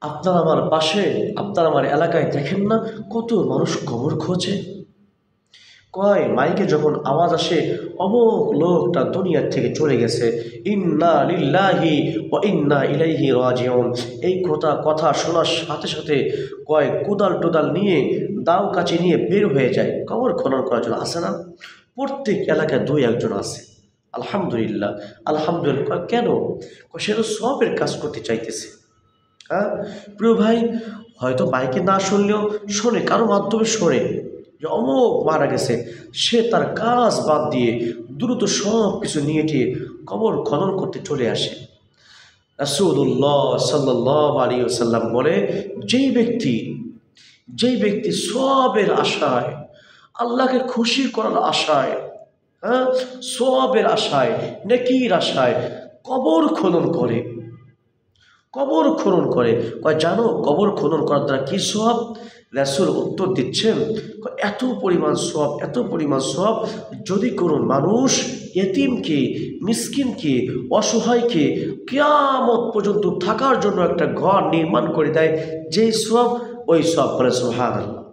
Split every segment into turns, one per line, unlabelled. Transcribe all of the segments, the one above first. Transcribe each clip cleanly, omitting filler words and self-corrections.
আপনার আমার পাশে, আপনার আমার এলাকায় দেখেন না কত মানুষ কবর খোঁজে। কয় মাইকে যখন আওয়াজ আসে অমুক লোকটা দুনিয়ার থেকে চলে গেছে, ইন্না লিল্লাহি ওয়া ইন্না ইলাইহি রাজিউন, এই কথা শোনার সাথে সাথে কয় কোদাল টোদাল নিয়ে দাও কাছে নিয়ে বের হয়ে যায় কবর খনন করার জন্য। আছে না? প্রত্যেক এলাকায় দুই একজন আছে। আলহামদুলিল্লাহ, আলহামদুলিল্লাহ। কয় কেন? কয় সে তো সবের কাজ করতে চাইতেছে। হ্যাঁ প্রিয় ভাই, হয়তো মাইকে না শুনলেও শোনে, কারো মাধ্যমে শোনে যে অমুক মারা গেছে। সে তার কাজ বাদ দিয়ে দ্রুত সব কিছু নিয়ে টিয়ে কবর খনন করতে চলে আসে। রাসূলুল্লাহ সাল্লাল্লাহু আলাইহি ওয়াসাল্লাম বলে, যেই ব্যক্তি সবের আশায়, আল্লাহকে খুশি করার আশায়, হ্যাঁ সবের আশায়, নেকির আশায় কবর খনন করে, কয় জানো কবর খনন করার দ্বারা কি সওয়াব? রাসূল উত্তর দিচ্ছেন, এত পরিমাণ সওয়াব, যদি কোনো মানুষ ইয়েতিমকে, মিসকিনকে, অসহায়কে কিয়ামত পর্যন্ত থাকার জন্য একটা ঘর নির্মাণ করে দেয়, যেই সওয়াব, ওই সওয়াব। বলে সুবহানাল্লাহ।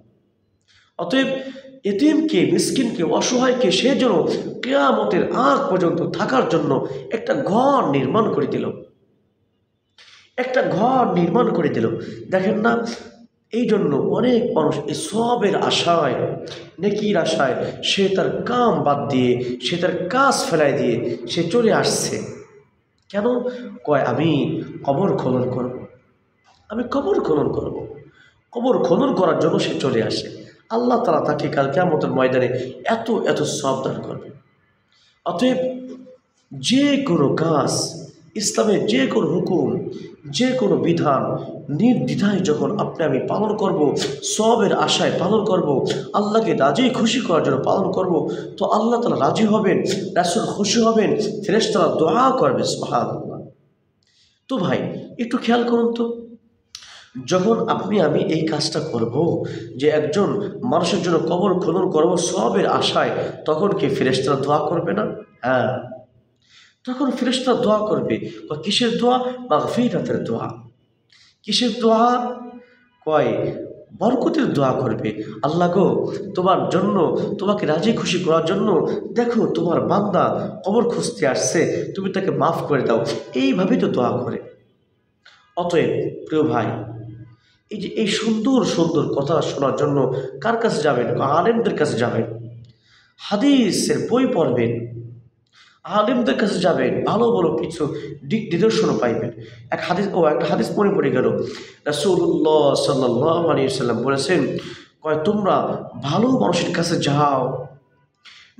অতএব ইয়েতিমকে, মিসকিনকে, অসহায়কে সে যেন কিয়ামতের আগ পর্যন্ত থাকার জন্য একটা ঘর নির্মাণ করে দিল, দেখেন না? এই জন্য অনেক মানুষ এই সবের আশায়, নেকির আশায় সে তার কাম বাদ দিয়ে, সে তার কাজ ফেলাই দিয়ে সে চলে আসছে। কেন? কয় আমি কবর খনন করব, কবর খনন করার জন্য সে চলে আসে। আল্লাহ তাআলা তাকে কাল কিয়ামতের ময়দানে এত সওয়াব দান করবে। অতএব যে কোনো কাজ, ইসলামের যে কোনো হুকুম, যে কোনো বিধান নির্দ্বিধায় যখন আপনি আমি পালন করব, সওয়াবের আশায় পালন করব, আল্লাহকে রাজি খুশি করার জন্য পালন করব, তো আল্লাহ তাআলা রাজি হবেন, রাসূল খুশি হবেন, ফেরেশতারা দোয়া করবে। সুবহানাল্লাহ। তো ভাই একটু খেয়াল করুন তো, যখন আপনি আমি এই কাজটা করব, যে একজন মানুষের জন্য কবর খনন করব সওয়াবের আশায়, তখন কি ফেরেশতারা দোয়া করবে না? হ্যাঁ, তখন ফেরেশতারা দোয়া করবে। কিসের দোয়া? মাগফিরাতের দোয়া। কিসের দোয়া? কয় বরকতের দোয়া করবে। আল্লাহ গো, তোমার জন্য, তোমাকে রাজি খুশি করার জন্য দেখো তোমার বান্দা কবর খুঁজতে আসছে, তুমি তাকে মাফ করে দাও। এইভাবেই তো দোয়া করে। অতএব প্রিয় ভাই, এই যে এই সুন্দর সুন্দর কথা শোনার জন্য কার কাছে যাবেন? আলেমদের কাছে যাবেন, হাদিসের বই পড়বেন, আলেমদের কাছে যাবেন, ভালো ভালো কিছু দিক নিদর্শনও পাইবেন। একটা হাদিস মনে পড়ে গেল। রাসূলুল্লাহ সাল্লাল্লাহু আলাইহি ওয়াসাল্লাম বলেছেন, কয় তোমরা ভালো মানুষের কাছে যাও,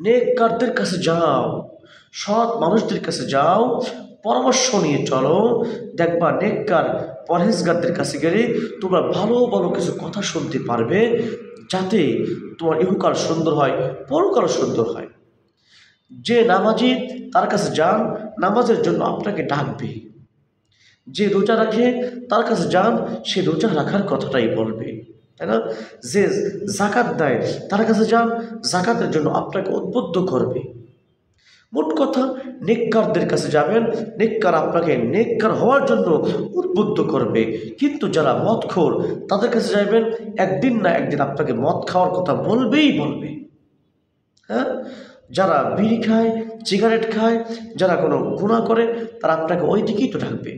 নেককারদের কাছে যাও, সৎ মানুষদের কাছে যাও, পরামর্শ নিয়ে চলো, দেখবা নেককার পরহেজগারদের কাছে গেলে তোমরা ভালো ভালো কিছু কথা শুনতে পারবে, যাতে তোমার ইহকাল সুন্দর হয়, পরকাল সুন্দর হয়। যে নামাজি তার কাছে যান, নামাজের জন্য আপনাকে ডাকবে। যে রোজা রাখে তার কাছে যান, সে রোজা রাখার কথাটাই বলবে, তাই না? যে যাকাত দেয় তার কাছে যান, যাকাতের জন্য আপনাকে উদ্বুদ্ধ করবে। মোট কথা, নেককারদের কাছে যাবেন, নেককার আপনাকে নেককার হওয়ার জন্য উদ্বুদ্ধ করবে। কিন্তু যারা মদখোর তাদের কাছে যাবেন, একদিন না একদিন আপনাকে মদ খাওয়ার কথা বলবেই বলবে। হ্যাঁ, যারা বিড়ি খায়, সিগারেট খায়, যারা কোনো গুনাহ করে, তারা আপনাকে ওই দিকেই তো ডাকবে।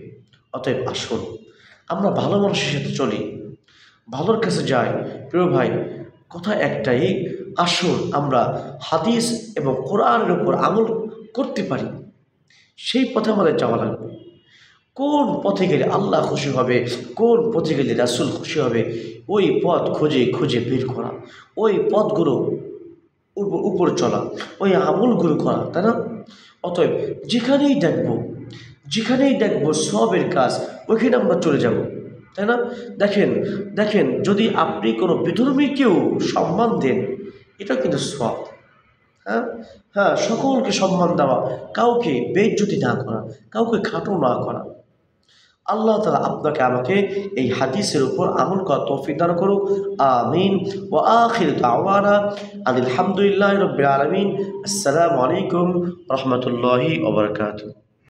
অতএব আসুন আমরা ভালো মানুষের সাথে চলি, ভালোর কাছে যাই। প্রিয় ভাই, কথা একটাই, আসুন আমরা হাদিস এবং কোরআনের উপর আমল করতে পারি, সেই পথে আমাদের যাওয়া লাগবে। কোন পথে গেলে আল্লাহ খুশি হবে, কোন পথে গেলে রাসূল খুশি হবে, ওই পথ খুঁজে খুঁজে বের করা, ওই পথগুলো উপর চলা, ওই আমলগুলো করা, তাই না? অতএব যেখানেই দেখবো সবের কাজ, ওইখানে আমরা চলে যাব, তাই না? দেখেন যদি আপনি কোনো বিধর্মীকেও সম্মান দেন, এটা কিন্তু সব। হ্যাঁ, সকলকে সম্মান দেওয়া, কাউকে বেইজ্জতি না করা, কাউকে খাটো না করা। আল্লাহ তাআলা আপনাকে আমাকে এই হাদিসের উপর আমল করার তৌফিক দান করুক। আমিন। ওয়া আখিরু দাওয়ানা আলহামদুলিল্লাহি রাব্বিল আলামিন। আসসালামু আলাইকুম ওয়া রাহমাতুল্লাহি ওয়া বারাকাতুহু।